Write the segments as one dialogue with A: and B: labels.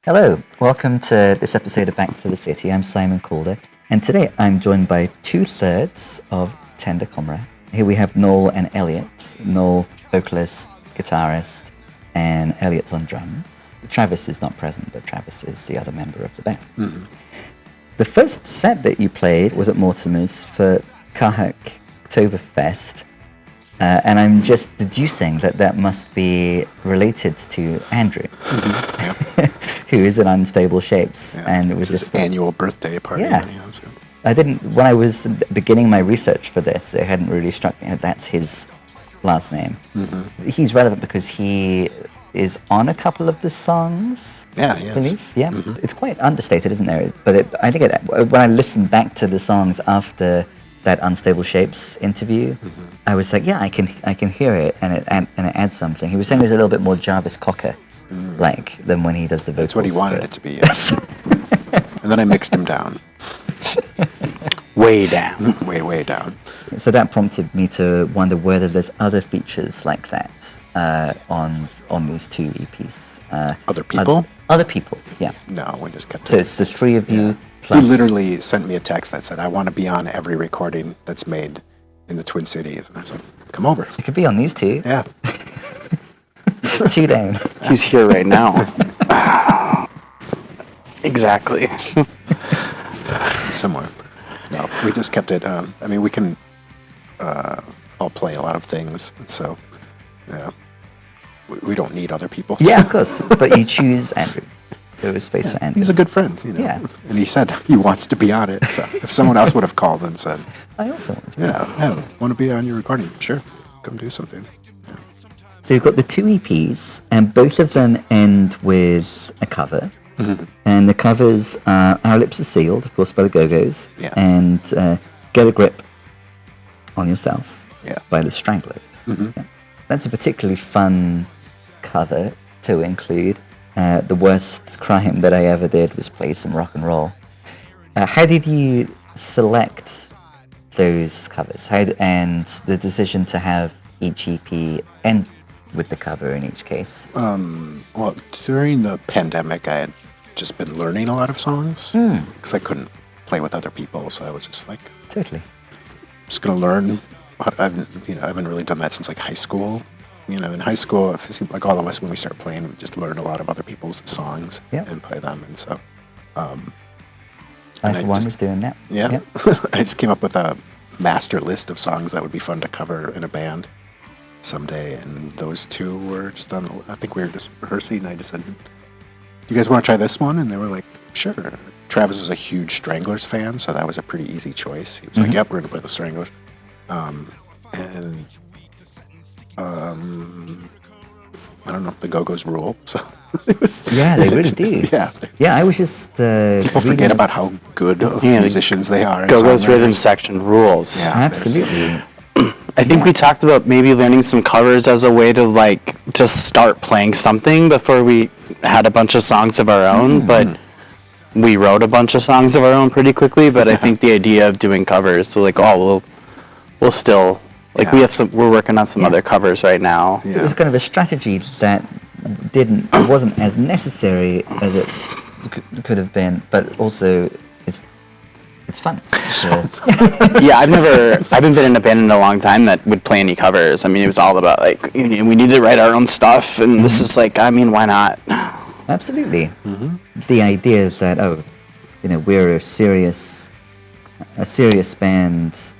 A: Hello, welcome to this episode of Back to the City. I'm Simon Calder, and today I'm joined by 2/3 of Tender Comrade. Here we have Noel and Elliot. Noel, vocalist, guitarist, and Elliot's on drums. Travis is not present, but Travis is the other member of the band. Mm-hmm. The first set that you played was at Mortimer's for Kahak Oktoberfest. And I'm just deducing that must be related to Andrew, who is in Unstable Shapes, and it was
B: just his annual birthday party.
A: Yeah, I didn't. When I was beginning my research for this, it hadn't really struck me that that's his last name. Mm-hmm. He's relevant because he is on a couple of the songs.
B: Yeah, he is.
A: I believe. Yeah, it's quite understated, isn't there? But I think when I listened back to the songs after that Unstable Shapes interview, I was like, yeah, I can hear it, and it adds something. He was saying it was a little bit more Jarvis Cocker like than when he does the vocals.
B: That's what he wanted it to be. Yes. And then I mixed him down.
C: Way down.
B: way down.
A: So that prompted me to wonder whether there's other features like that on these two EPs.
B: Other people?
A: Other people, yeah.
B: No, we just kept
A: So it's the three of you.
B: Yeah.
A: Plus,
B: he literally sent me a text that said, I want to be on every recording that's made in the Twin Cities. And I said, come over.
A: It could be on these two.
B: Yeah.
A: Two down.
C: He's here right now. Exactly.
B: Somewhere. No, we just kept it. We can all play a lot of things. And so, yeah, we don't need other people.
A: Yeah, of course. But you choose Andrew. There was space for Andrew.
B: He's a good friend,
A: Yeah.
B: And he said he wants to be on it. So if someone else would have called and said,
A: I also want to.
B: Yeah, want to be on your recording? Sure, come do something. Yeah.
A: So you've got the two EPs, and both of them end with a cover. Mm-hmm. And the covers are Our Lips Are Sealed, of course, by the Go-Go's, and Get a Grip on Yourself by the Stranglers. Mm-hmm. Yeah. That's a particularly fun cover to include. The worst crime that I ever did was play some rock and roll. How did you select those covers? And the decision to have each EP end with the cover in each case?
B: Well, during the pandemic, I had just been learning a lot of songs because I couldn't play with other people, so I was just like,
A: totally,
B: just gonna learn. I haven't really done that since like high school. In high school, like all of us, when we start playing, we just learn a lot of other people's songs and play them. And so,
A: I, for one, was doing that.
B: Yeah. Yep. I just came up with a master list of songs that would be fun to cover in a band someday. And those two were just on, I think we were just rehearsing, and I just said, you guys want to try this one? And they were like, sure. Travis is a huge Stranglers fan, so that was a pretty easy choice. He was like, yep, we're going to play the Stranglers. I don't know, the Go-Go's rule. So it was.
A: Yeah, they really do. Yeah. I was just.
B: People forget about how good of musicians they are.
C: Go-Go's rhythm section rules.
A: Yeah, absolutely.
C: I think we talked about maybe learning some covers as a way to just start playing something before we had a bunch of songs of our own, but we wrote a bunch of songs of our own pretty quickly. But I think the idea of doing covers, so we'll still. We're working on some other covers right now.
A: Yeah. So it was kind of a strategy that wasn't as necessary as it could have been, but also it's fun.
C: Yeah, I haven't been in a band in a long time that would play any covers. I mean, it was all about we need to write our own stuff, and this is why not?
A: Absolutely. Mm-hmm. The idea is that we're a serious band.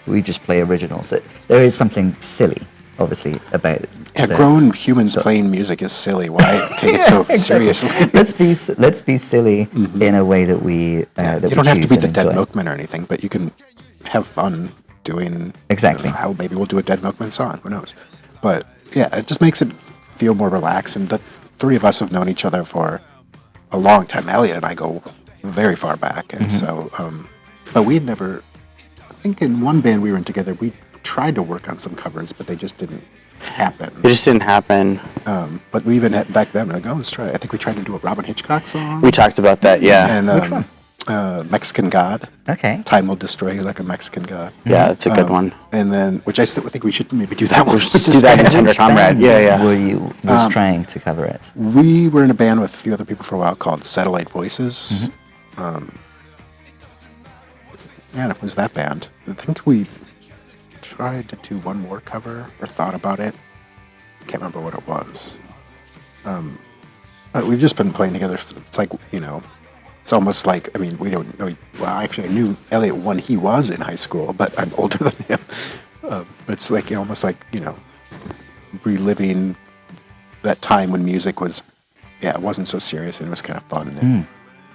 A: We just play originals. There is something silly, obviously, about it.
B: Yeah, grown humans playing music is silly. Why take it so seriously?
A: Let's be silly in a way that we. That
B: you don't have to be the Dead Milkmen or anything, but you can have fun doing.
A: Exactly.
B: How maybe we'll do a Dead Milkmen song. Who knows? But yeah, it just makes it feel more relaxed. And the three of us have known each other for a long time. Elliot and I go very far back, and so. But we'd never. I think in one band we were in together, we tried to work on some covers, but they just didn't happen.
C: It just didn't happen.
B: But we even had back then, let's try it. I think we tried to do a Robin Hitchcock song.
C: We talked about that, yeah.
B: And
A: which one?
B: Mexican God.
A: Okay.
B: Time will destroy you like a Mexican God.
C: Yeah, it's a good one.
B: And then, which I still think we should maybe do that one.
C: Let's do that in Tender Comrade. Yeah.
A: Were you trying to cover it?
B: We were in a band with a few other people for a while called Satellite Voices. Yeah, it was that band. I think we tried to do one more cover or thought about it. Can't remember what it was. But we've just been playing together. It's like, it's almost like, I mean, we don't know. Well, actually, I knew Elliot when he was in high school, but I'm older than him. It's like almost like, reliving that time when music was, it wasn't so serious and it was kind of fun. And,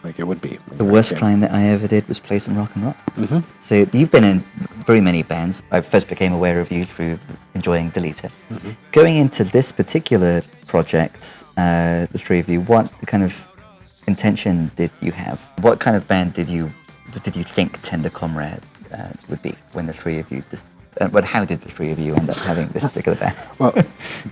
B: like it would be.
A: The worst crime that I ever did was play some rock and roll. Mm-hmm. So you've been in very many bands. I first became aware of you through enjoying Deleter. Mm-hmm. Going into this particular project, the three of you, what kind of intention did you have? What kind of band did you think Tender Comrade would be when the three of you? How did the three of you end up having this particular band?
B: Well,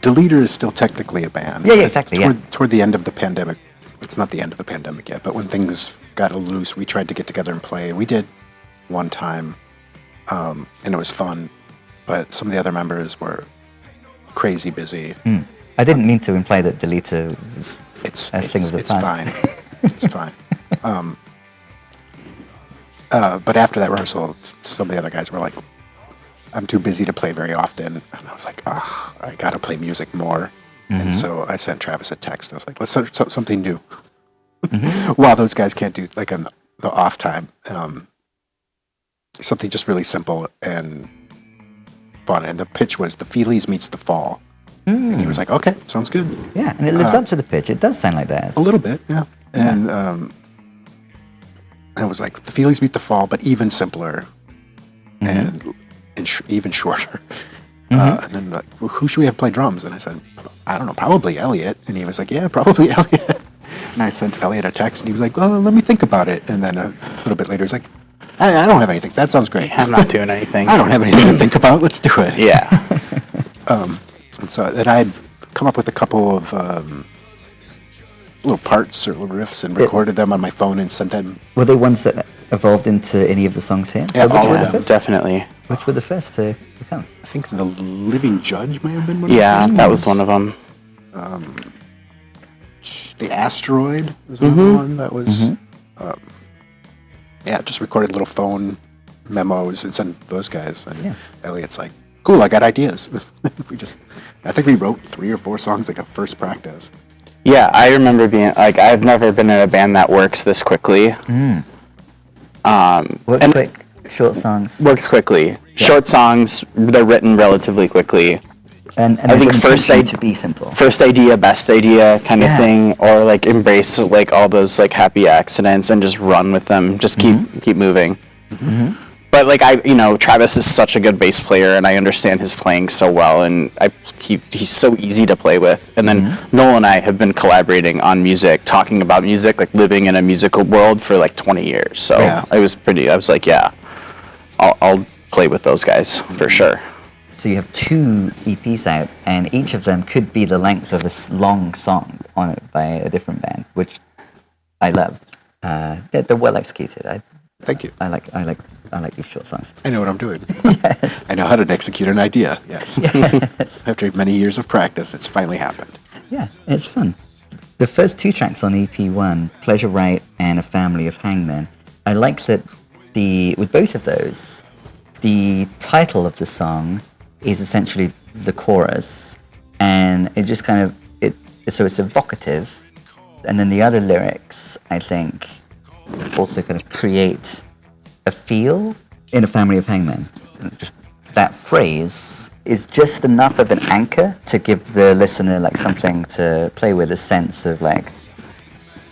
B: Deleter is still technically a band.
A: Yeah, exactly.
B: Toward the end of the pandemic. It's not the end of the pandemic yet, but when things got loose, we tried to get together and play. And we did one time, and it was fun, but some of the other members were crazy busy.
A: I didn't mean to imply that Deleter was a thing of the past.
B: It's fine. But after that rehearsal, some of the other guys were like, I'm too busy to play very often. And I was like, I got to play music more. Mm-hmm. And so I sent Travis a text. I was like, let's start something new. While those guys can't do, like, on the off time, something just really simple and fun. And the pitch was The Feelies meets The Fall. And he was like, okay, sounds good.
A: Yeah, and it lives up to the pitch. It does sound like that.
B: A little bit, yeah. And it was like The Feelies meet The Fall, but even simpler and even shorter. And then, like, well, who should we have play drums? And I said, I don't know, probably Elliot. And he was like, yeah, probably Elliot. And I sent Elliot a text, and he was like, oh, let me think about it. And then a little bit later, he's like, I don't have anything. That sounds great.
C: I'm not doing anything.
B: I don't have anything to think about. Let's do it.
C: Yeah.
B: And so then I'd come up with a couple of little parts or little riffs and recorded them on my phone and sent them.
A: Were they ones that evolved into any of the songs here?
B: Yeah,
A: which
B: all
A: were
B: of
A: the
B: them,
A: first?
C: Definitely.
A: Which were the first to come?
B: I think The Living Judge may have been one
C: Yeah,
B: of the
C: that was one of them.
B: The Asteroid was another one that was, just recorded little phone memos and sent those guys. And Elliot's like, cool, I got ideas. I think we wrote 3 or 4 songs like a first practice.
C: Yeah, I remember being, like, I've never been in a band that works this quickly.
A: Works quick, short songs.
C: Works quickly. Yeah. Short songs, they're written relatively quickly.
A: And I think to be simple.
C: First idea, best idea kind of thing, or like embrace like all those like happy accidents and just run with them. Just keep moving. But like Travis is such a good bass player, and I understand his playing so well, and he's so easy to play with. And then Noel and I have been collaborating on music, talking about music, like living in a musical world for like 20 years. So I was like, I'll play with those guys for sure.
A: So you have 2 EPs out, and each of them could be the length of a long song on it by a different band, which I love. They're well executed.
B: Thank you.
A: I like these short songs.
B: I know what I'm doing.
A: Yes.
B: I know how to execute an idea. Yes. After many years of practice, it's finally happened.
A: Yeah, it's fun. The first 2 tracks on EP1, Pleasure Right and A Family of Hangmen, I like that with both of those, the title of the song is essentially the chorus, and it just kind of so it's evocative, and then the other lyrics, I think, also kind of create a feel in A Family of Hangmen. Just that phrase is just enough of an anchor to give the listener like something to play with, a sense of like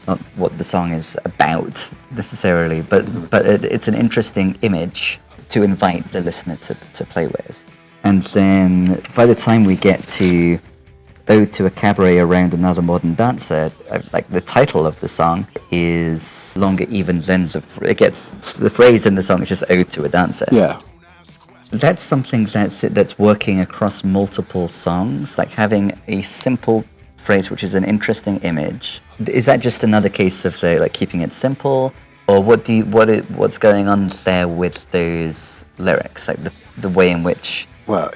A: not what the song is about necessarily, but it's an interesting image to invite the listener to play with. And then by the time we get to Ode to a Cabaret Around Another Modern Dancer, like the title of the song is longer even than the phrase in the song is just Ode to a Dancer.
B: Yeah.
A: That's something that's working across multiple songs, like having a simple phrase which is an interesting image. Is that just another case of like keeping it simple, Or what's going on there with those lyrics, like the way in which?
B: Well,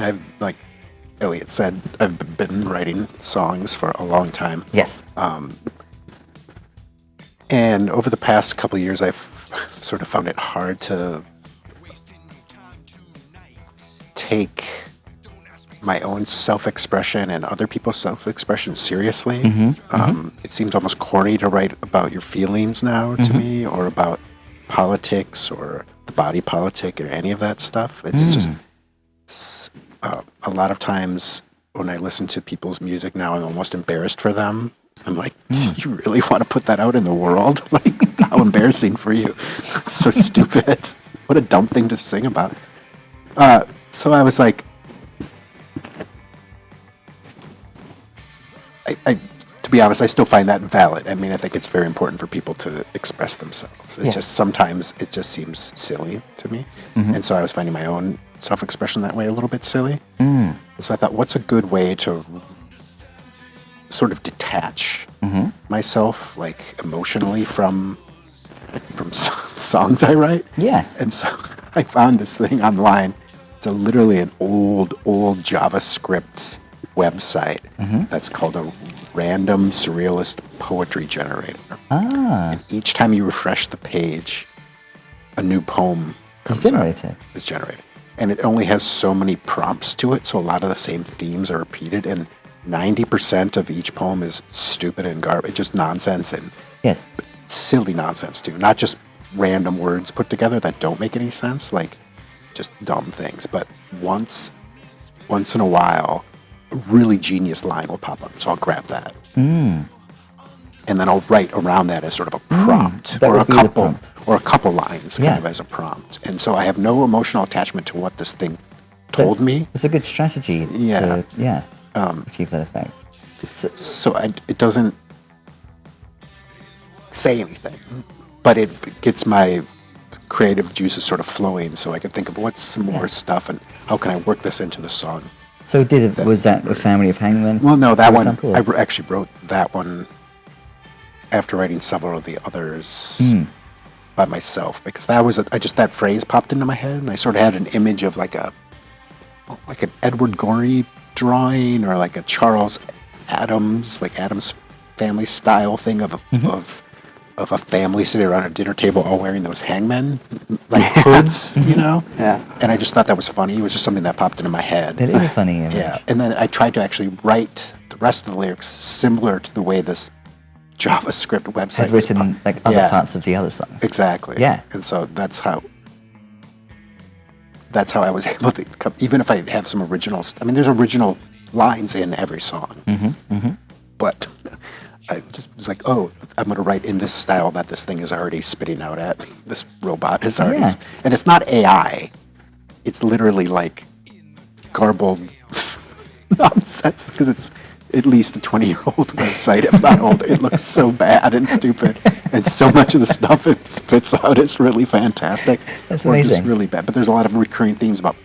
B: I've, like Elliot said, I've been writing songs for a long time.
A: Yes.
B: And over the past couple of years, I've sort of found it hard to take my own self-expression and other people's self-expression seriously. It seems almost corny to write about your feelings now to me, or about politics or the body politic or any of that stuff. It's just a lot of times when I listen to people's music now, I'm almost embarrassed for them. I'm like, do you really want to put that out in the world? Like, how embarrassing for you. It's so stupid. What a dumb thing to sing about. So I was like, to be honest, I still find that valid. I mean, I think it's very important for people to express themselves. It's just sometimes it just seems silly to me. And so I was finding my own self-expression that way a little bit silly. So I thought, what's a good way to sort of detach myself, like emotionally, from songs I write?
A: Yes.
B: And so I found this thing online. It's literally an old JavaScript website that's called a random surrealist poetry generator. And each time you refresh the page, a new poem comes up. It's generated. And it only has so many prompts to it, so a lot of the same themes are repeated, and 90% of each poem is stupid and garbage, just nonsense, and silly nonsense too. Not just random words put together that don't make any sense, like just dumb things. But once in a while, a really genius line will pop up, so I'll grab that. And then I'll write around that as sort of a prompt, or a couple lines kind of as a prompt. And so I have no emotional attachment to what this thing told me.
A: It's a good strategy to achieve that effect.
B: It doesn't say anything, but it gets my creative juices sort of flowing, so I can think of what's some more stuff and how can I work this into the song.
A: So was that a Family of Hangmen?
B: Well, no, that one, I actually wrote that one after writing several of the others by myself, because that was that phrase popped into my head, and I sort of had an image of like an Edward Gorey drawing, or like a Charles Adams, like Adams Family style thing of a family sitting around a dinner table all wearing those hangmen like hoods, you know?
C: Yeah.
B: And I just thought that was funny. It was just something that popped into my head.
A: It is a funny image.
B: Yeah. And then I tried to actually write the rest of the lyrics similar to the way this JavaScript website
A: had written like other parts of the other songs.
B: Exactly.
A: Yeah.
B: And so that's how I was able to come, even if I have some originals. I mean, there's original lines in every song. But I just was like, oh, I'm going to write in this style that this thing is already spitting out at me. This robot is already... And it's not AI. It's literally like garbled nonsense, because it's at least a 20-year-old website, if not older. It looks so bad and stupid, and so much of the stuff it spits out is really fantastic.
A: That's
B: or
A: amazing.
B: just really bad. But there's a lot of recurring themes about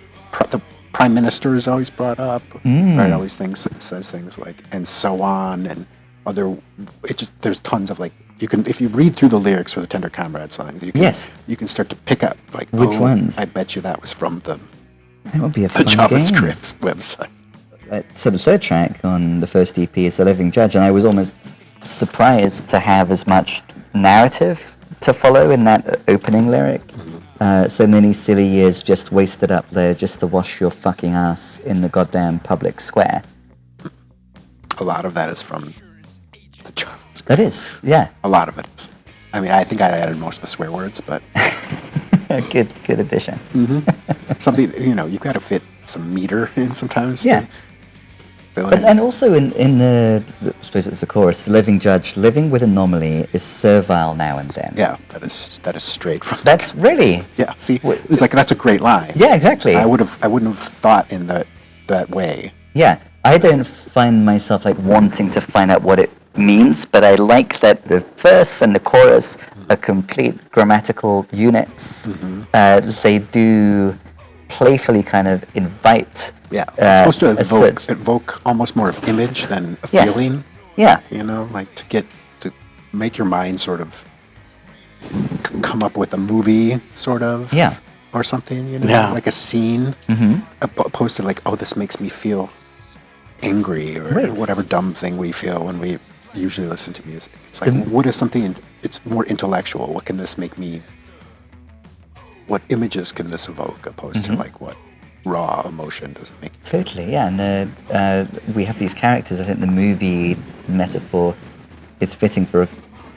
B: the prime minister is always brought up, right? Always says things like, and so on, and other. There's tons of like, you can, if you read through the lyrics for the Tender Comrade song, you can start to pick up like,
A: which ones.
B: I bet you that was from the
A: would be a fun
B: JavaScript website.
A: So the third track on the first EP is The Living Judge, and I was almost surprised to have as much narrative to follow in that opening lyric. So many silly years just wasted up there just to wash your fucking ass in the goddamn public square.
B: A lot of that is from the JavaScript.
A: That is, yeah.
B: A lot of it is. I mean, I think I added most of the swear words, but...
A: good addition.
B: Something, you've got to fit some meter in sometimes.
A: Yeah. And also in the, I suppose it's the chorus, The Living Judge, living with anomaly is servile now and then.
B: Yeah, that is straight from...
A: That's really...
B: Yeah, see, it's like, that's a great line.
A: Yeah, exactly.
B: I wouldn't have thought in that way.
A: Yeah, I don't find myself like wanting to find out what it means, but I like that the verse and the chorus are complete grammatical units. They do playfully kind of invite...
B: Yeah, it's supposed to evoke almost more of image than a feeling.
A: Yeah.
B: Like to make your mind sort of come up with a movie, sort of.
A: Yeah.
B: Or something, you know,
C: Yeah.
B: like a scene, opposed to like, oh, this makes me feel angry or
A: Right.
B: whatever dumb thing we feel when we usually listen to music. It's like, what is something? It's more intellectual. What can this make me? What images can this evoke, opposed to like what raw emotion does it make?
A: Totally, yeah. And we have these characters. I think the movie metaphor is fitting for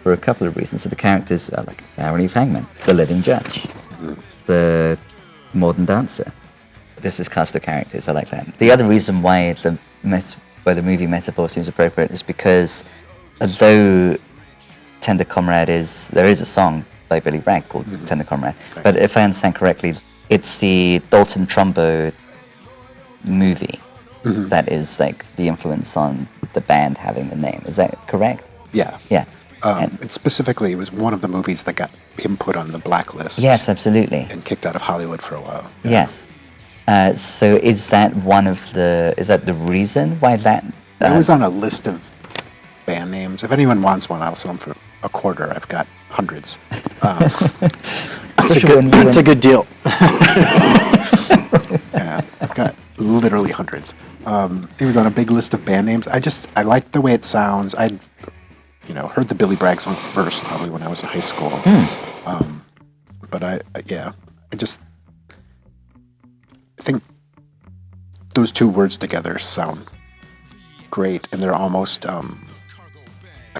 A: a couple of reasons. So the characters are like Aaron Eve Hangman, the living judge, the modern dancer. This is cast of characters. I like that. The other reason why the movie metaphor seems appropriate is because although Tender Comrade there is a song by Billy Bragg called Tender Comrade, but if I understand correctly, it's the Dalton Trumbo movie that is like the influence on the band having the name. Is that correct?
B: Yeah.
A: Yeah.
B: And specifically, it was one of the movies that got him put on the blacklist.
A: Yes, absolutely.
B: And kicked out of Hollywood for a while. Yeah.
A: Yes. So is that the reason why that...
B: It was on a list of band names. If anyone wants one, I'll sell them for $25. I've got hundreds.
C: That's a good deal.
B: Yeah, I've got literally hundreds. It was on a big list of band names. I liked the way it sounds. I'd heard the Billy Bragg song first, probably when I was in high school. But I think those two words together sound great, and they're almost a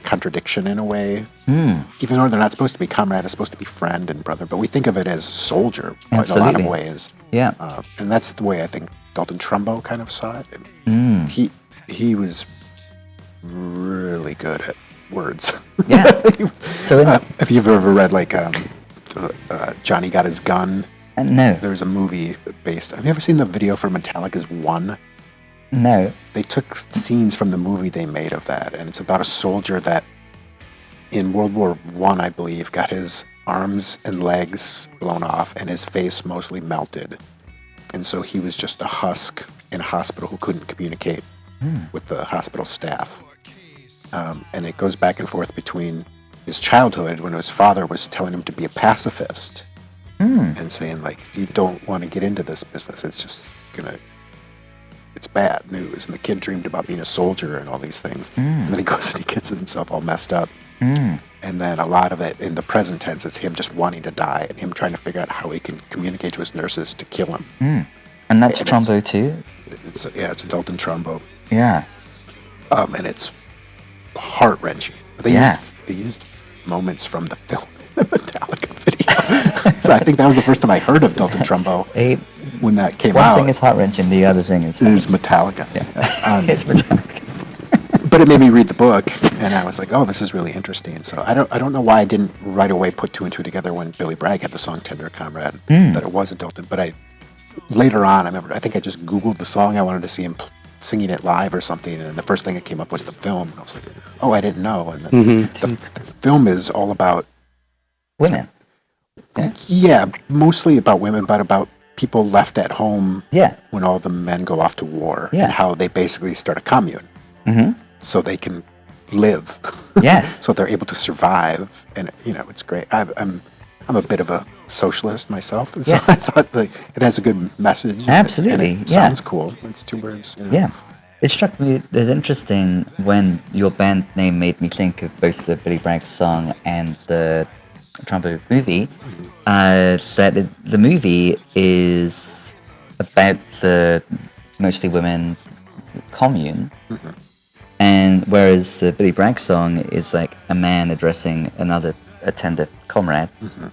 B: contradiction in a way. Even though they're not supposed to be comrade, it's supposed to be friend and brother, but we think of it as soldier in a lot of ways.
A: Yeah.
B: And that's the way I think Dalton Trumbo kind of saw it. And he was really good at words.
A: Yeah. So
B: if you've ever read like Johnny Got His Gun,
A: no.
B: there's a movie based. Have you ever seen the video for Metallica's One?
A: No.
B: They took scenes from the movie they made of that, and it's about a soldier that in World War I believe, got his arms and legs blown off and his face mostly melted. And so he was just a husk in a hospital who couldn't communicate with the hospital staff. And it goes back and forth between his childhood, when his father was telling him to be a pacifist and saying, like, you don't want to get into this business. It's just it's bad news. And the kid dreamed about being a soldier and all these things. And then he goes and he gets himself all messed up. And then a lot of it in the present tense, it's him just wanting to die and him trying to figure out how he can communicate to his nurses to kill him.
A: And that's Trumbo too?
B: It's a Dalton Trumbo.
A: Yeah.
B: And it's heart-wrenching. They used moments from the film in the Metallica video. So I think that was the first time I heard of Dalton Trumbo when that came out.
A: One thing is heart-wrenching, the other thing is
B: Metallica.
A: Yeah. It's Metallica.
B: But it made me read the book, and I was like, "Oh, this is really interesting." So I don't know why I didn't right away put two and two together when Billy Bragg had the song "Tender Comrade" that it was a Dalton. But later on, I think I just Googled the song. I wanted to see him singing it live or something, and the first thing that came up was the film. And I was like, "Oh, I didn't know." And then the film is all about
A: women.
B: Yeah, mostly about women, but about people left at home when all the men go off to war, and how they basically start a commune. So they can live.
A: Yes.
B: So they're able to survive, and it's great. I'm a bit of a socialist myself, and so I thought it has a good message.
A: Absolutely,
B: and it sounds cool. It's two words.
A: Yeah. It struck me as interesting when your band name made me think of both the Billy Bragg song and the Trumbo movie. That the movie is about the mostly women commune. And whereas the Billy Bragg song is like a man addressing a tender comrade,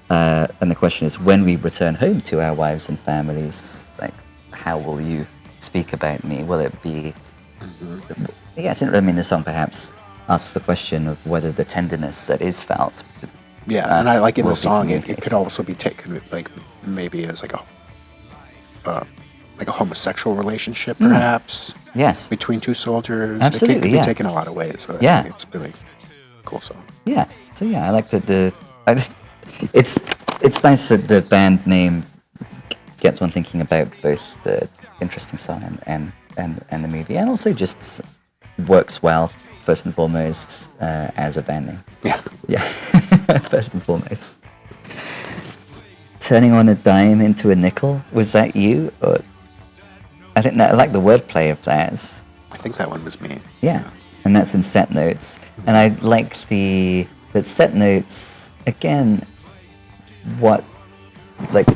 A: and the question is, when we return home to our wives and families, like, how will you speak about me? Will it be? Yes, I mean, the song perhaps asks the question of whether the tenderness that is felt.
B: And I like in the song, it could also be taken like maybe as like a homosexual relationship, perhaps.
A: Yes.
B: Between two soldiers.
A: Absolutely,
B: it can be taken a lot of ways. So I think it's a really cool song.
A: Yeah. So I like that it's nice that the band name gets one thinking about both the interesting song and the movie, and also just works well first and foremost as a band name.
B: Yeah.
A: Yeah. First and foremost. turning on a dime into a nickel. Was that you? Or I think that I like the wordplay of that.
B: I think that one was me.
A: Yeah, and that's in set notes. And I like that set notes again. What like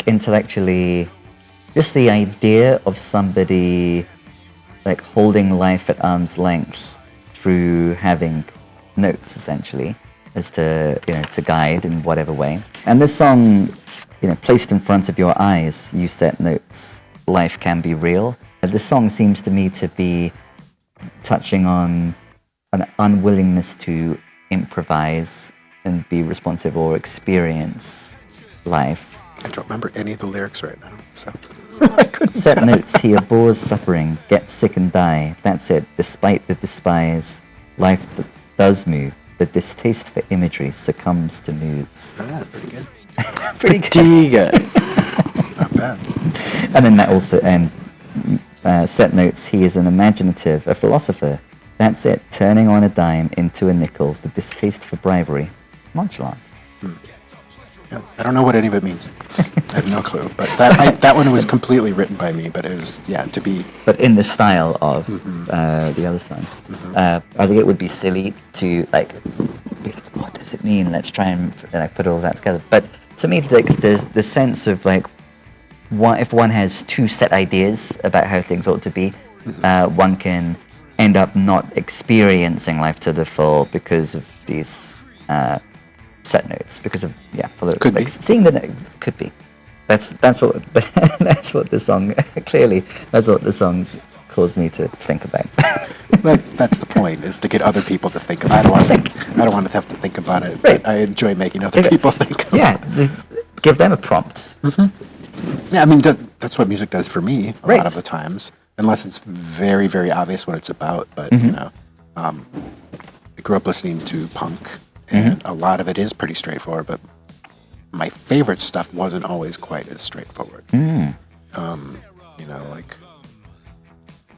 A: intellectually, just the idea of somebody like holding life at arm's length through having notes, essentially, as to to guide in whatever way. And this song, placed in front of your eyes, you set notes. Life can be real. And this song seems to me to be touching on an unwillingness to improvise and be responsive or experience life.
B: I don't remember any of the lyrics right now, so I couldn't
A: Set
B: tell.
A: notes, he abhors suffering, gets sick and die. That's it. Despite the despise, life does move. The distaste for imagery succumbs to moods.
B: Pretty good.
A: Pretty good.
C: Pretty good.
B: Not bad.
A: And then that also, set notes, he is an imaginative, a philosopher. That's it. Turning on a dime into a nickel. The distaste for bribery. Nonchalant.
B: Yeah, I don't know what any of it means. I have no clue. But that one was completely written by me. But it was to be.
A: But in the style of the other songs, I think it would be silly to be like, what does it mean? Let's try and put all that together. But to me, there's the sense of what if one has two set ideas about how things ought to be, one can end up not experiencing life to the full because of these set notes, because of
B: Could be.
A: seeing the note. Could be. That's what that's what the song clearly that's what the song caused me to think about.
B: That's the point, is to get other people to think about it. I don't want to have to think about it.
A: Right.
B: But I enjoy making other people think about it.
A: Give them a prompt.
B: Yeah, I mean, that's what music does for me a
A: Right.
B: lot of the times, unless it's very, very obvious what it's about. But, I grew up listening to punk, and a lot of it is pretty straightforward, but my favorite stuff wasn't always quite as straightforward. Like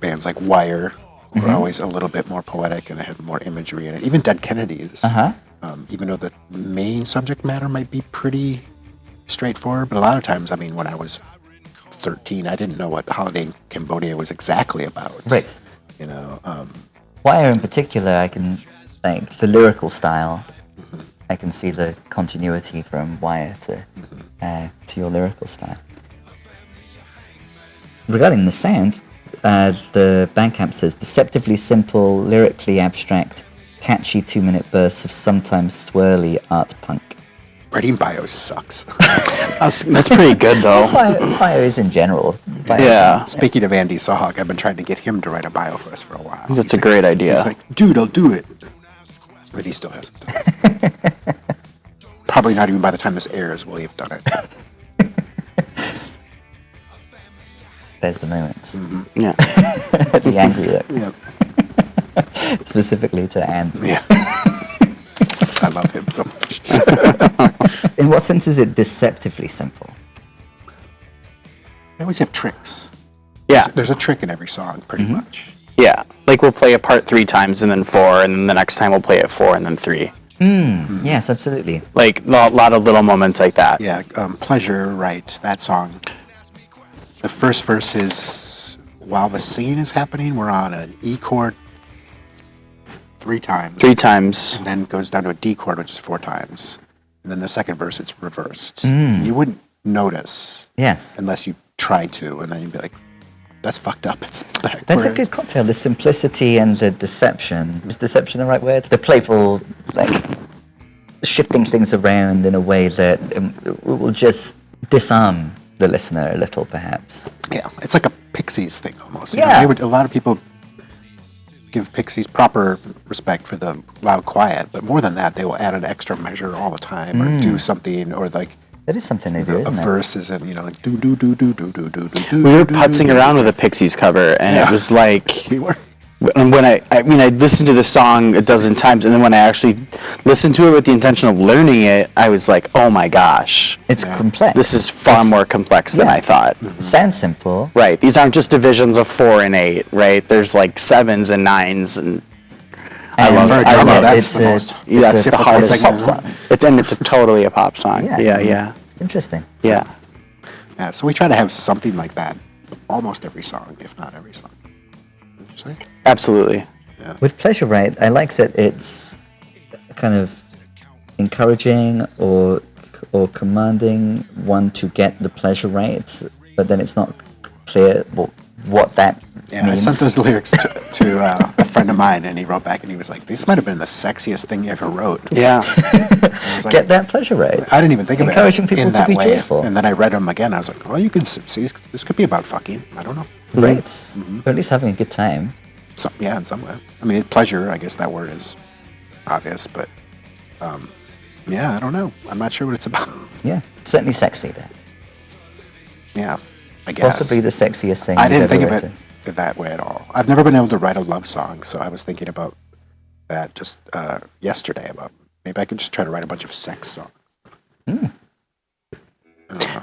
B: bands like Wire were always a little bit more poetic, and it had more imagery in it. Even Dead Kennedys, even though the main subject matter might be pretty straightforward, but a lot of times, I mean, when I was 13, I didn't know what Holiday in Cambodia was exactly about.
A: Right.
B: Wire
A: in particular, I can the lyrical style. I can see the continuity from Wire to your lyrical style. Regarding the sound, the Bandcamp says deceptively simple, lyrically abstract, catchy 2-minute bursts of sometimes swirly art punk.
B: Writing bios sucks.
C: That's pretty good, though.
A: Bios in general.
C: Yeah.
B: Speaking of Andy Sawhawk, I've been trying to get him to write a bio for us for a while.
C: That's a great idea.
B: He's like, dude, I'll do it. But he still hasn't done it. Probably not even by the time this airs will he have done it.
A: There's the moment.
C: Yeah.
A: The angry look.
B: Yeah.
A: Specifically to Andy.
B: Yeah. I love him so much.
A: In what sense is it deceptively simple?
B: They always have tricks.
C: Yeah.
B: There's a trick in every song, pretty much.
C: Yeah. Like we'll play a part 3 times and then 4, and then the next time we'll play it 4 and then 3.
A: Yes, absolutely.
C: Like a lot of little moments like that.
B: Yeah, Pleasure, right, that song. The first verse is, while the scene is happening, we're on an E chord 3 times.
C: 3 times.
B: And then goes down to a D chord, which is 4 times. And then the second verse, it's reversed. You wouldn't notice
A: Yes.
B: unless you tried to, and then you'd be like, that's fucked up. It's backwards.
A: That's a good cocktail. The simplicity and the deception. Is deception the right word? The playful, shifting things around in a way that will just disarm the listener a little, perhaps.
B: Yeah, it's like a Pixies thing almost.
A: Yeah.
B: A lot of people give Pixies proper respect for the loud quiet, but more than that, they will add an extra measure all the time, or do something, or
A: That is something they do,
B: a
A: isn't it?
B: verse isn't, like do do do do do do do do.
C: We were putzing around with a Pixies cover, and it was like,
B: We were.
C: and when I listened to the song a dozen times, and then when I actually listened to it with the intention of learning it, I was like, oh my gosh,
A: It's complex.
C: this is far more complex than I thought.
A: Sounds simple.
C: Right, these aren't just divisions of 4 and 8, right? There's like 7s and 9s, and I
A: And
C: love
B: for a
C: it.
B: drummer,
C: I love
B: that's
A: it's
B: the
A: a-
B: most.
C: Yeah, that's the
B: difficult
C: hardest
B: thing.
C: pop song. It's totally a pop song.
A: Yeah.
C: Yeah.
A: Interesting.
C: Yeah.
B: Yeah, so we try to have something like that almost every song, if not every song. Would you say?
C: Absolutely.
B: Yeah.
A: With Pleasure Rate, I like that it's kind of encouraging or commanding one to get the pleasure rate, but then it's not clear what that
B: Yeah,
A: means.
B: I sent those lyrics to a friend of mine, and he wrote back, and he was like, "This might have been the sexiest thing you ever wrote."
C: Yeah.
B: I was like,
A: Get that pleasure rate.
B: I didn't even think of it
A: Encouraging people
B: in
A: to
B: that
A: be
B: way.
A: joyful.
B: And then I read them again. I was like, "Oh, you can see this could be about fucking." I don't know.
A: Right. Or at least having a good time.
B: Yeah, in some way. I mean, pleasure. I guess that word is obvious, but yeah, I don't know. I'm not sure what it's about.
A: Yeah, certainly sexy there.
B: Yeah, I guess.
A: Possibly the sexiest thing
B: I
A: you've
B: didn't
A: ever
B: think of
A: written.
B: it that way at all. I've never been able to write a love song, so I was thinking about that just yesterday. About maybe I could just try to write a bunch of sex songs.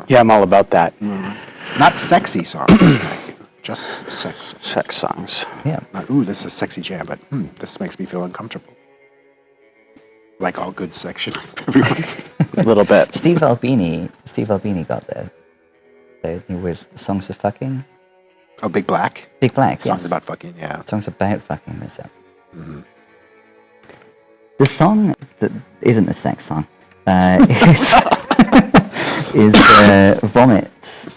C: Yeah, I'm all about that.
B: Not sexy songs, thank you. Just sex.
C: Sex songs.
A: Yeah.
B: Not, ooh, this is a sexy jam, but this makes me feel uncomfortable. Like all good section, everyone.
C: A little bit.
A: Steve Albini got there. With Songs of Fucking.
B: Oh, Big Black.
A: Big Black,
B: Songs
A: yes.
B: about fucking, yeah.
A: Songs about fucking, that's it. The song that isn't a sex song is Vomit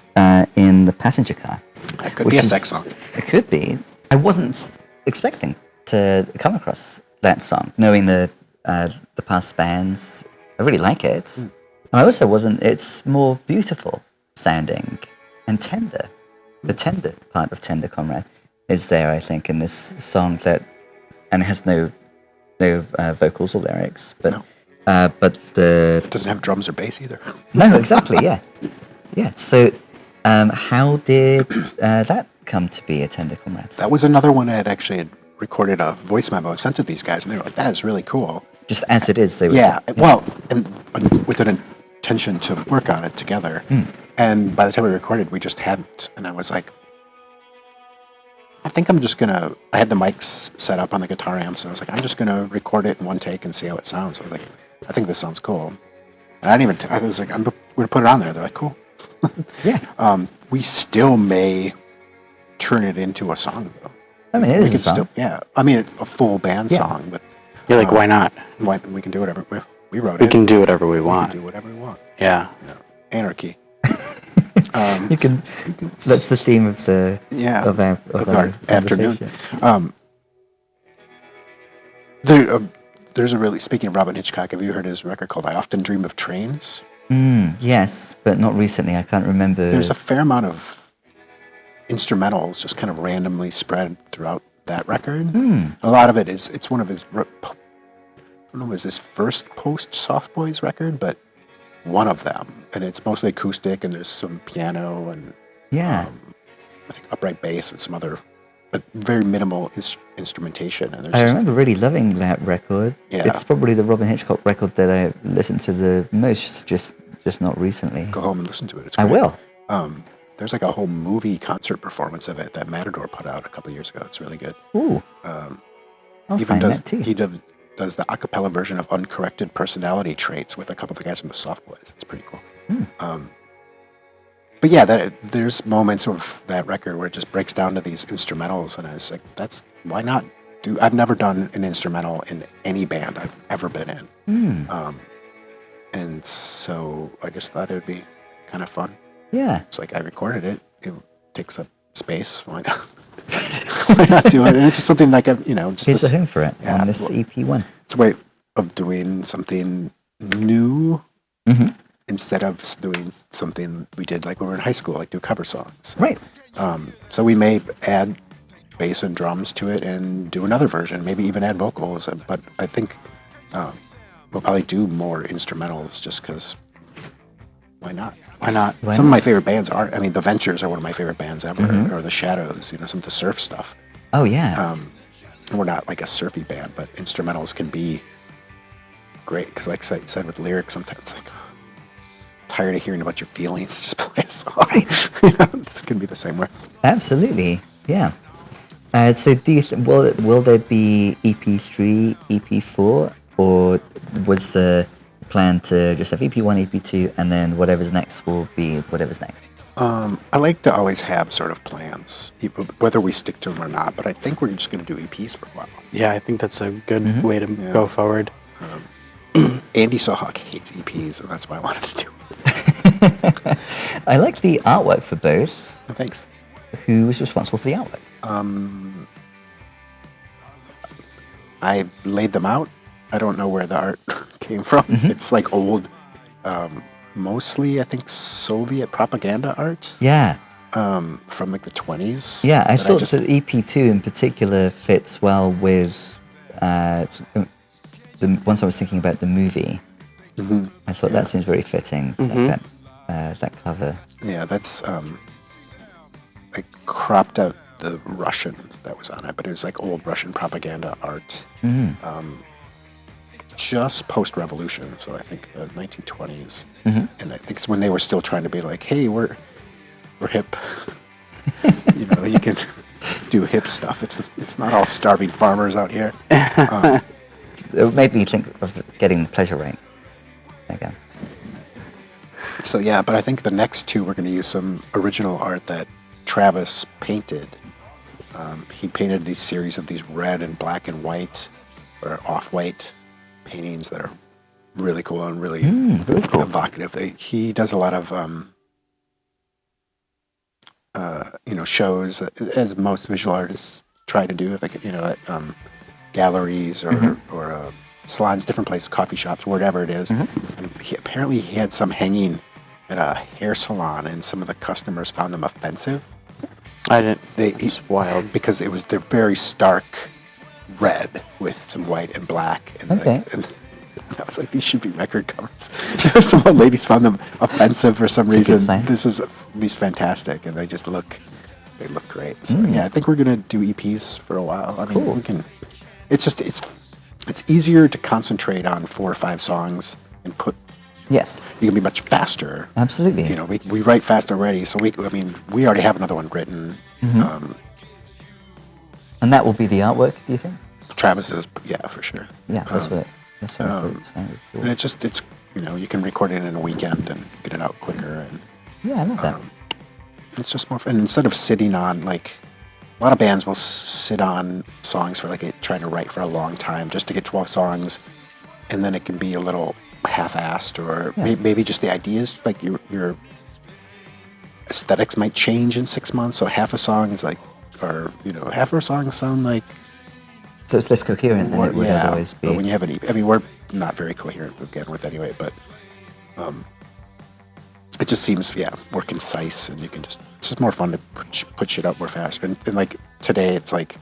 A: in the passenger car.
B: That could be a sex song.
A: It could be. I wasn't expecting to come across that song, knowing the past bands. I really like it. And I also wasn't. It's more beautiful sounding and tender. The tender part of Tender Comrade is there, I think, in this song and it has no vocals or lyrics, but
B: No.
A: but the
B: Doesn't have drums or bass either.
A: no, exactly, yeah, yeah. So, how did that come to be a Tender Comrade?
B: That was another one I had recorded a voice memo and sent to these guys, and they were like, "That is really cool."
A: Just as it is, they were.
B: Yeah, well, and with an intention to work on it together. And by the time we recorded, we just hadn't. And I was like, I think I'm just gonna. I had the mics set up on the guitar amps, and I was like, I'm just gonna record it in one take and see how it sounds. I was like, I think this sounds cool. And I didn't even. I was like, I'm gonna put it on there. They're like, cool.
A: Yeah.
B: We still may turn it into a song, though.
A: I mean, it
B: We
A: is a
B: could
A: song.
B: still, yeah. I mean, it's a full band
A: Yeah.
B: song, but
C: You're like, why not?
B: we can do whatever. We wrote
C: We
B: it.
C: can do whatever we
B: We
C: want.
B: can do whatever we want.
C: Yeah.
B: Yeah. Anarchy.
A: You can. That's the theme of the
B: Yeah,
A: of our
B: afternoon.
A: conversation.
B: There's a really, speaking of Robin Hitchcock, have you heard his record called I Often Dream of Trains?
A: Yes, but not recently. I can't remember.
B: There's a fair amount of instrumentals just kind of randomly spread throughout that record. A lot of it's one of his, I don't know, it was his first post-Soft Boys record, but one of them. And it's mostly acoustic, and there's some piano and
A: yeah.
B: I think upright bass and some other, but very minimal instrumentation. And there's
A: I
B: just,
A: remember really loving that record.
B: Yeah.
A: It's probably the Robin Hitchcock record that I listened to the most, just not recently.
B: go home and listen to it. It's
A: I
B: great.
A: will.
B: There's like a whole movie concert performance of it that Matador put out a couple years ago. It's really good.
A: Ooh. I'll
B: Even
A: find
B: does
A: that too.
B: he does the a cappella version of Uncorrected Personality Traits with a couple of the guys from the Soft Boys. It's pretty cool. But yeah, there's moments of that record where it just breaks down to these instrumentals, and I was like, why not do? I've never done an instrumental in any band I've ever been in, and so I just thought it would be kind of fun.
A: Yeah.
B: It's like I recorded it. It takes up space. Why not? Why not do it? And it's just something like just
A: Here's
B: this,
A: a home for it
B: yeah,
A: on this EP1.
B: it's a way of doing something new instead of doing something we did like when we were in high school, like do cover songs.
A: Right.
B: So we may add bass and drums to it and do another version, maybe even add vocals. But I think we'll probably do more instrumentals just because why not?
C: Why not?
A: Why
B: Some
A: not?
B: of my favorite bands are, the Ventures are one of my favorite bands ever, or the Shadows, some of the surf stuff.
A: Oh, yeah.
B: And we're not like a surfy band, but instrumentals can be great because, like I said, with lyrics, sometimes it's like, tired of hearing about your feelings, just play a song. Right. This can be the same way.
A: Absolutely. Yeah. So do you will there be EP3, EP4, or was the plan to just have EP1, EP2, and then whatever's next will be whatever's next?
B: I like to always have sort of plans, whether we stick to them or not. But I think we're just going to do EPs for a while.
C: Yeah, I think that's a good way to go forward.
B: Andy Sohawk hates EPs, and that's why I wanted to do it.
A: I like the artwork for both.
B: Thanks.
A: Who was responsible for the artwork?
B: I laid them out. I don't know where the art came from. It's like old, mostly I think Soviet propaganda art.
A: Yeah.
B: From like the 20s.
A: Yeah, I thought that EP2 in particular fits well with once I was thinking about the movie. I thought that seems very fitting, like that cover.
B: Yeah, that's I cropped out the Russian that was on it, but it was like old Russian propaganda art. Just post-revolution, so I think the 1920s. And I think it's when they were still trying to be like, hey, we're hip. You know, you can do hip stuff. It's not all starving farmers out here.
A: It made me think of getting the pleasure right again.
B: So yeah, but I think the next two we're going to use some original art that Travis painted. He painted these series of these red and black and white, or off-white paintings that are really cool and really cool. Evocative. He does a lot of shows, as most visual artists try to do, if they could, at galleries or salons, different places, coffee shops, wherever it is. And apparently he had some hanging at a hair salon, and some of the customers found them offensive.
C: I didn't. It's wild
B: because they're very stark red with some white and black, and I was like, these should be record covers. Some old ladies found them offensive for some reason. This is these fantastic, and they look great. So yeah, I think we're gonna do EPs for a while. I mean, we can. It's just it's easier to concentrate on 4 or 5 songs and put.
A: Yes,
B: you can be much faster.
A: Absolutely.
B: We write fast already, so we already have another one written.
A: And that will be the artwork, do you think?
B: Travis's, yeah, for sure.
A: Yeah, that's what it sounds cool.
B: And it's you can record it in a weekend and get it out quicker, and
A: yeah, I love that.
B: It's just more fun. And instead of sitting on, like, a lot of bands will sit on songs for trying to write for a long time just to get 12 songs, and then it can be a little half-assed, or maybe just the ideas, like your aesthetics might change in 6 months. So half a song is half our songs sound like.
A: So it's less coherent than it would otherwise be.
B: But when you have an EP, I mean, we're not very coherent to begin with anyway, but it just seems, more concise, and it's just more fun to put shit out more fast. And like today, it's like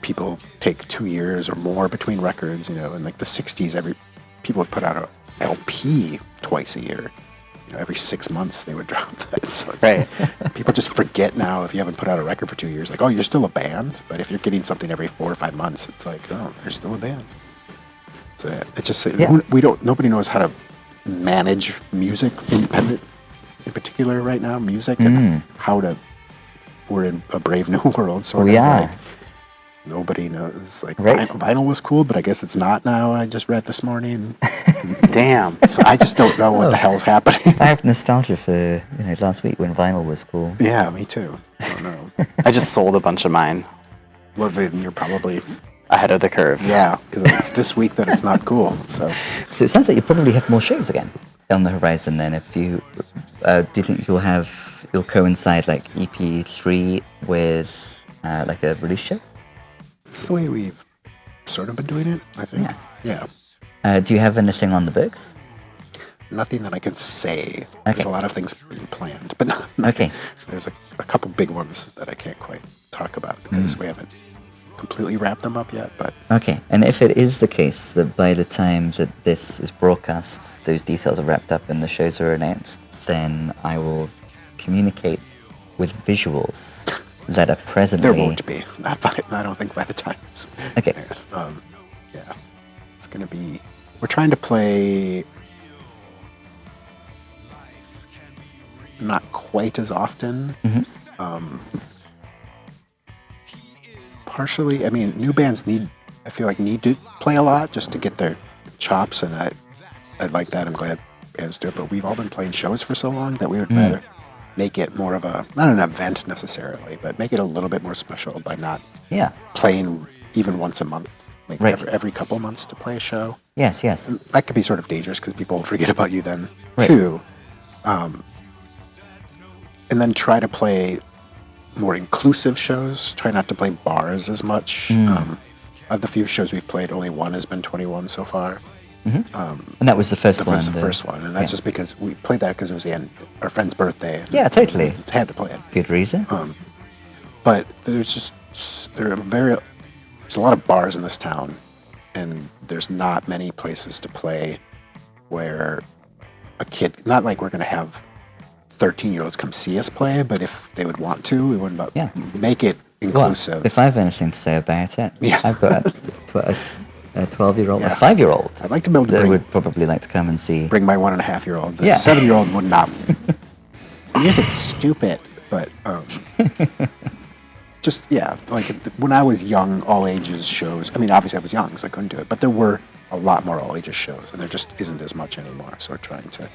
B: people take 2 years or more between records, in like the 60s, people would put out a LP twice a year. Every 6 months they would drop that. So people just forget now, if you haven't put out a record for 2 years, like, oh, you're still a band. But if you're getting something every 4 or 5 months, it's like, oh, they're still a band. So it's just nobody knows how to manage music, independent in particular right now, music, and we're in a brave new world. So nobody knows. Like, vinyl was cool, but I guess it's not now. I just read this morning.
C: Damn.
B: So I just don't know what the hell's happening.
A: I have nostalgia for last week when vinyl was cool.
B: Yeah, me too. I don't know.
C: I just sold a bunch of mine.
B: Well, then you're probably
C: ahead of the curve.
B: Yeah, because it's this week that it's not cool. So
A: it sounds like you probably have more shows again on the horizon. Then, if you do you think you'll coincide like EP3 with like a release show?
B: It's the way we've sort of been doing it, I think. Yeah.
A: Do you have anything on the books?
B: Nothing that I can say.
A: Okay.
B: There's a lot of things being planned, but there's a couple big ones that I can't quite talk about because we haven't completely wrapped them up yet. But
A: okay, and if it is the case that by the time that this is broadcast, those details are wrapped up and the shows are announced, then I will communicate with visuals that are presently.
B: There won't be. I don't think by the time it's airs. It's going to be. We're trying to play not quite as often. Partially, I mean, new bands need to play a lot just to get their chops, and I like that. I'm glad bands do it. But we've all been playing shows for so long that we would rather make it more of a, not an event necessarily, but make it a little bit more special by not playing even once a month. Like every couple of months to play a show.
A: Yes.
B: And that could be sort of dangerous because people will forget about you then too. And then try to play more inclusive shows. Try not to play bars as much. Of the few shows we've played, only one has been 21 so far.
A: And that was the first one.
B: That was the first one, and that's just because we played that because it was our friend's birthday.
A: Yeah, totally.
B: We had to play it.
A: Good reason.
B: But there's a lot of bars in this town, and there's not many places to play where a kid, not like we're going to have 13-year-olds come see us play, but if they would want to, we would make it inclusive.
A: Well, if I have anything to say about it, I've got a 12-year-old, a 5-year-old.
B: I'd like to be able to
A: that would probably like to come and see.
B: Bring my 1.5-year-old. The 7-year-old would not. Music's stupid, but just like when I was young, all ages shows. I mean, obviously I was young, so I couldn't do it, but there were a lot more all ages shows, and there just isn't as much anymore. So we're trying to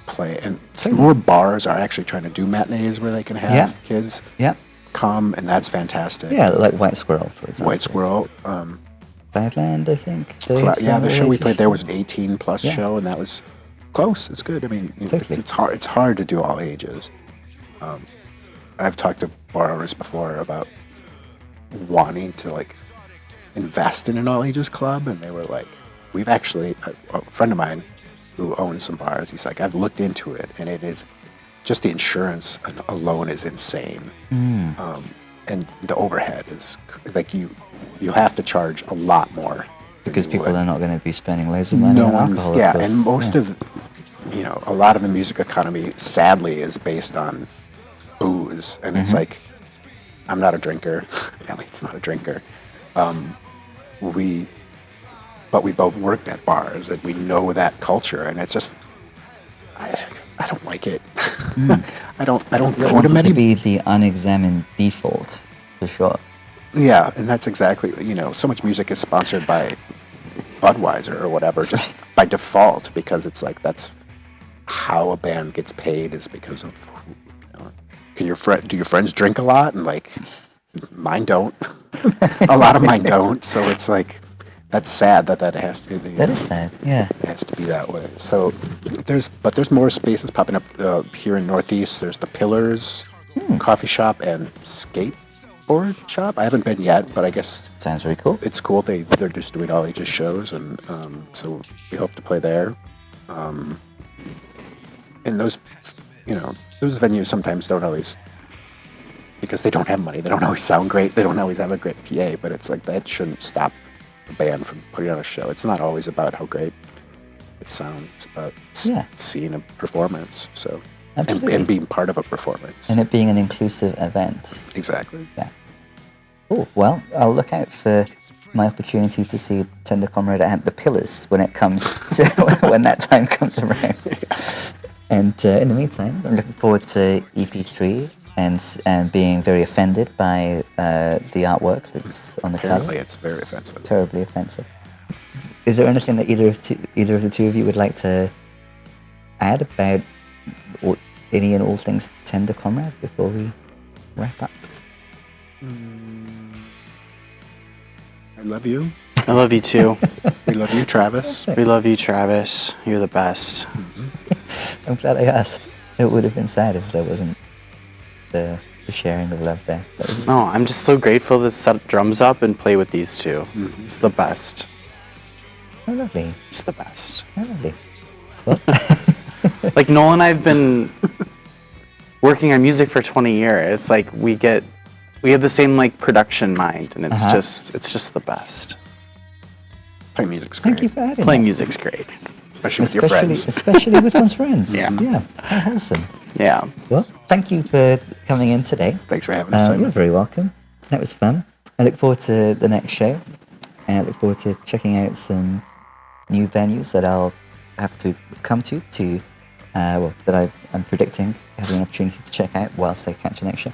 B: play, and some more bars are actually trying to do matinees where they can have kids come, and that's fantastic.
A: Yeah, like White Squirrel, for example.
B: White Squirrel.
A: Cloudland, I think.
B: The show we played there was an 18+ show, and that was close. It's good. I mean, it's hard. It's hard to do all ages. I've talked to bar owners before about wanting to like invest in an all ages club, and they were like, "We've actually." A friend of mine who owns some bars, he's like, "I've looked into it, and it is just the insurance alone is insane, and the overhead is like you have to charge a lot more
A: because people are not going to be spending loads of money on alcohol.
B: And most of a lot of the music economy, sadly, is based on booze, and it's like, I'm not a drinker. Elliot's not a drinker. But we both worked at bars, and we know that culture, and it's just, I don't like it. I don't go to many.
A: To be the unexamined default, for sure.
B: Yeah, and that's exactly, so much music is sponsored by Budweiser or whatever, just by default, because it's like that's how a band gets paid is because of, do your friends drink a lot? And like, mine don't. A lot of mine don't. So it's like, that's sad that has to be.
A: That is sad, yeah.
B: It has to be that way. So there's more spaces popping up here in Northeast. There's the Pillars coffee shop and skateboard shop. I haven't been yet, but I guess
A: sounds very cool.
B: It's cool. They're just doing all ages shows, and so we hope to play there. And those venues sometimes don't always, because they don't have money. They don't always sound great. They don't always have a great PA. But it's like that shouldn't stop a band from putting on a show. It's not always about how great it sounds. It's about seeing a performance. So and being part of a performance, and
A: it being an inclusive event.
B: Exactly.
A: Yeah. Oh well, I'll look out for my opportunity to see Tender Comrade at the Pillars when it comes to when that time comes around. And in the meantime, I'm looking forward to EP3 and being very offended by the artwork that's on the cover.
B: Apparently, it's very offensive.
A: Terribly offensive. Is there anything that either of the two of you would like to add about any and all things Tender Comrade before we wrap up?
B: I love you.
C: I love you too.
B: We love you, Travis.
C: We love you, Travis. You're the best.
A: I'm glad I asked. It would have been sad if there wasn't the sharing of love there.
C: No, I'm just so grateful to set drums up and play with these two. It's the best.
A: Oh, lovely.
C: It's the best.
A: Oh, lovely. Well.
C: Like Noel and I have been working on music for 20 years. It's like we have the same like production mind, and it's just the best.
B: Playing music's great.
A: Thank you for adding
C: Playing
A: that.
C: music's great.
B: Especially with your friends.
A: Especially with one's friends.
C: Yeah.
A: Yeah. How wholesome.
C: Yeah.
A: Well, thank you for coming in today.
B: Thanks for having us.
A: You're very welcome. That was fun. I look forward to the next show. And I look forward to checking out some new venues that I'll have to come to that I'm predicting having an opportunity to check out whilst I catch the next show.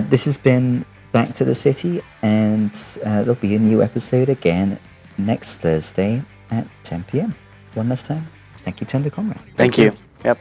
A: This has been Back to the City, and there'll be a new episode again next Thursday at 10 p.m. one last time, thank you, Tender Comrade.
C: Thank you. Yep.